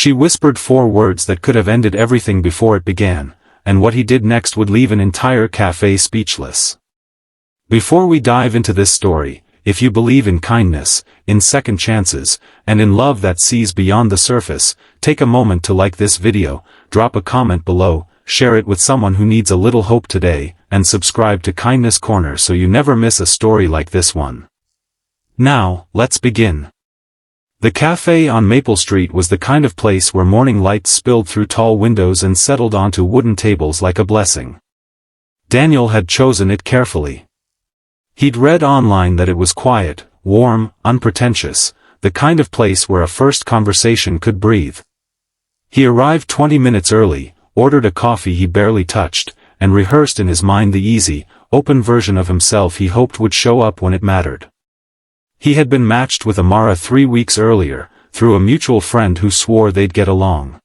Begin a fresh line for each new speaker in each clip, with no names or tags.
She whispered 4 words that could have ended everything before it began, and what he did next would leave an entire café speechless. Before we dive into this story, if you believe in kindness, in second chances, and in love that sees beyond the surface, take a moment to like this video, drop a comment below, share it with someone who needs a little hope today, and subscribe to Kindness Corner so you never miss a story like this one. Now, let's begin. The café on Maple Street was the kind of place where morning light spilled through tall windows and settled onto wooden tables like a blessing. Daniel had chosen it carefully. He'd read online that it was quiet, warm, unpretentious, the kind of place where a first conversation could breathe. He arrived 20 minutes early, ordered a coffee he barely touched, and rehearsed in his mind the easy, open version of himself he hoped would show up when it mattered. He had been matched with Amara 3 weeks earlier, through a mutual friend who swore they'd get along.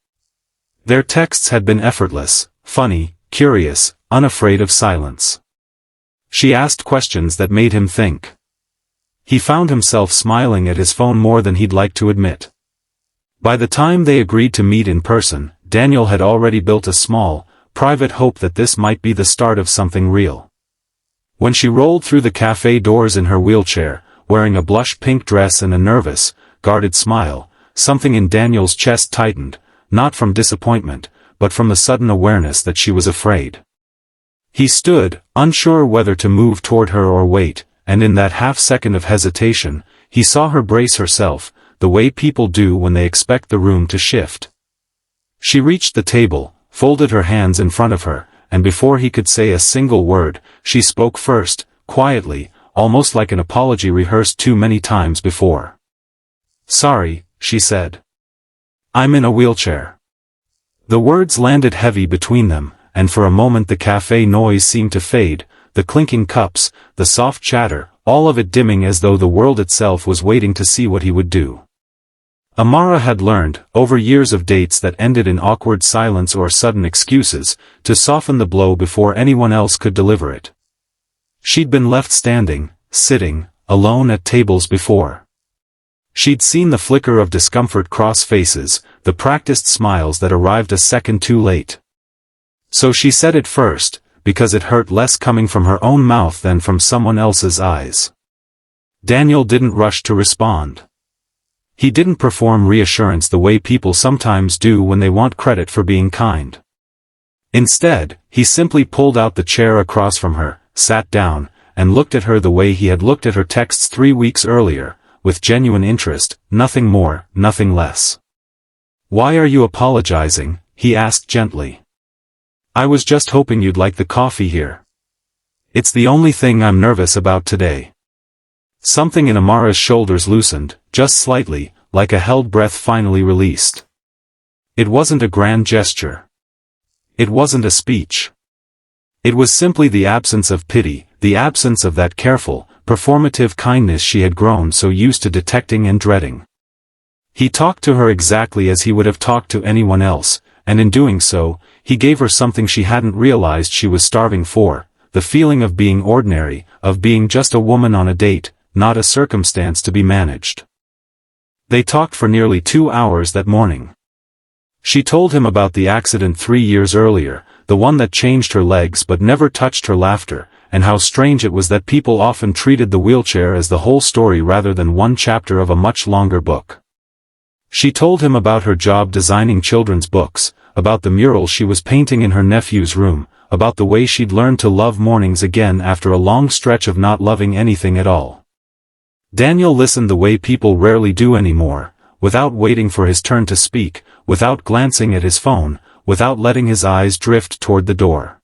Their texts had been effortless, funny, curious, unafraid of silence. She asked questions that made him think. He found himself smiling at his phone more than he'd like to admit. By the time they agreed to meet in person, Daniel had already built a small, private hope that this might be the start of something real. When she rolled through the café doors in her wheelchair, wearing a blush pink dress and a nervous, guarded smile, something in Daniel's chest tightened, not from disappointment, but from the sudden awareness that she was afraid. He stood, unsure whether to move toward her or wait, and in that half-second of hesitation, he saw her brace herself, the way people do when they expect the room to shift. She reached the table, folded her hands in front of her, and before he could say a single word, she spoke first, quietly, almost like an apology rehearsed too many times before. "Sorry," she said. "I'm in a wheelchair." The words landed heavy between them, and for a moment the café noise seemed to fade, the clinking cups, the soft chatter, all of it dimming as though the world itself was waiting to see what he would do. Amara had learned, over years of dates that ended in awkward silence or sudden excuses, to soften the blow before anyone else could deliver it. She'd been left standing, sitting, alone at tables before. She'd seen the flicker of discomfort cross faces, the practiced smiles that arrived a second too late. So she said it first, because it hurt less coming from her own mouth than from someone else's eyes. Daniel didn't rush to respond. He didn't perform reassurance the way people sometimes do when they want credit for being kind. Instead, he simply pulled out the chair across from her, sat down, and looked at her the way he had looked at her texts 3 weeks earlier, with genuine interest, nothing more, nothing less. "Why are you apologizing?" he asked gently. "I was just hoping you'd like the coffee here. It's the only thing I'm nervous about today." Something in Amara's shoulders loosened, just slightly, like a held breath finally released. It wasn't a grand gesture. It wasn't a speech. It was simply the absence of pity, the absence of that careful, performative kindness she had grown so used to detecting and dreading. He talked to her exactly as he would have talked to anyone else, and in doing so, he gave her something she hadn't realized she was starving for, the feeling of being ordinary, of being just a woman on a date, not a circumstance to be managed. They talked for nearly 2 hours that morning. She told him about the accident 3 years earlier, the one that changed her legs but never touched her laughter, and how strange it was that people often treated the wheelchair as the whole story rather than one chapter of a much longer book. She told him about her job designing children's books, about the mural she was painting in her nephew's room, about the way she'd learned to love mornings again after a long stretch of not loving anything at all. Daniel listened the way people rarely do anymore, without waiting for his turn to speak, without glancing at his phone, without letting his eyes drift toward the door.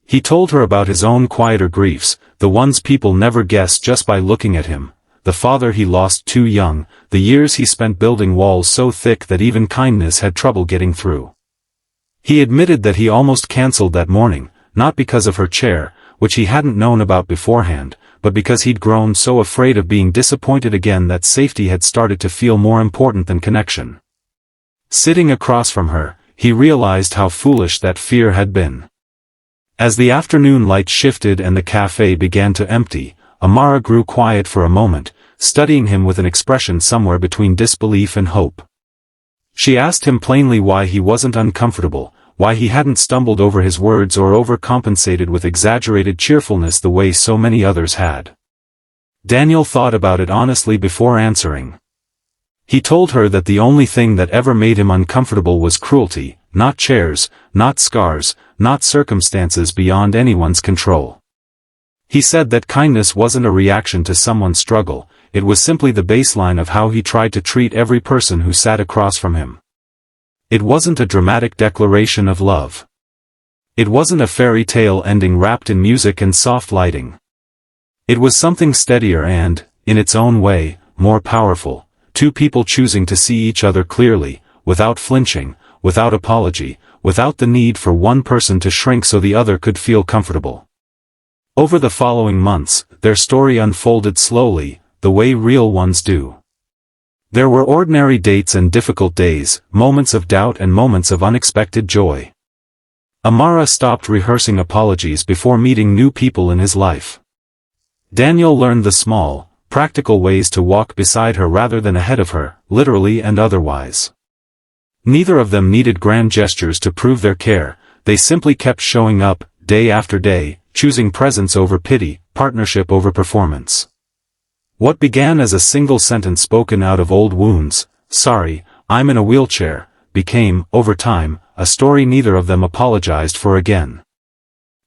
He told her about his own quieter griefs, the ones people never guess just by looking at him, the father he lost too young, the years he spent building walls so thick that even kindness had trouble getting through. He admitted that he almost cancelled that morning, not because of her chair, which he hadn't known about beforehand, but because he'd grown so afraid of being disappointed again that safety had started to feel more important than connection. Sitting across from her, he realized how foolish that fear had been. As the afternoon light shifted and the café began to empty, Amara grew quiet for a moment, studying him with an expression somewhere between disbelief and hope. She asked him plainly why he wasn't uncomfortable, why he hadn't stumbled over his words or overcompensated with exaggerated cheerfulness the way so many others had. Daniel thought about it honestly before answering. He told her that the only thing that ever made him uncomfortable was cruelty, not chairs, not scars, not circumstances beyond anyone's control. He said that kindness wasn't a reaction to someone's struggle, it was simply the baseline of how he tried to treat every person who sat across from him. It wasn't a dramatic declaration of love. It wasn't a fairy tale ending wrapped in music and soft lighting. It was something steadier and, in its own way, more powerful, two people choosing to see each other clearly, without flinching, without apology, without the need for one person to shrink so the other could feel comfortable. Over the following months, their story unfolded slowly, the way real ones do. There were ordinary dates and difficult days, moments of doubt and moments of unexpected joy. Amara stopped rehearsing apologies before meeting new people in his life. Daniel learned the small, practical ways to walk beside her rather than ahead of her, literally and otherwise. Neither of them needed grand gestures to prove their care, they simply kept showing up, day after day, choosing presence over pity, partnership over performance. What began as a single sentence spoken out of old wounds, "Sorry, I'm in a wheelchair," became, over time, a story neither of them apologized for again.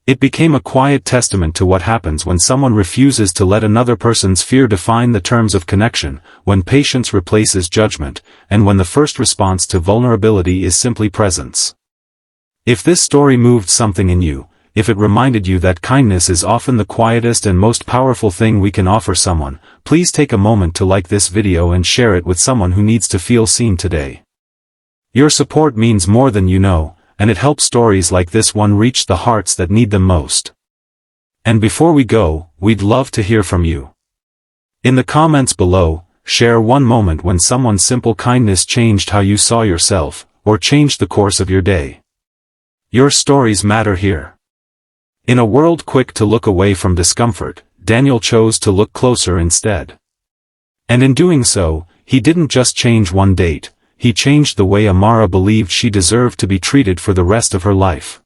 It became a quiet testament to what happens when someone refuses to let another person's fear define the terms of connection, when patience replaces judgment, and when the first response to vulnerability is simply presence. If this story moved something in you, if it reminded you that kindness is often the quietest and most powerful thing we can offer someone, please take a moment to like this video and share it with someone who needs to feel seen today. Your support means more than you know, and it helps stories like this one reach the hearts that need them most. And before we go, we'd love to hear from you. In the comments below, share one moment when someone's simple kindness changed how you saw yourself, or changed the course of your day. Your stories matter here. In a world quick to look away from discomfort, Daniel chose to look closer instead. And in doing so, he didn't just change one date, he changed the way Amara believed she deserved to be treated for the rest of her life.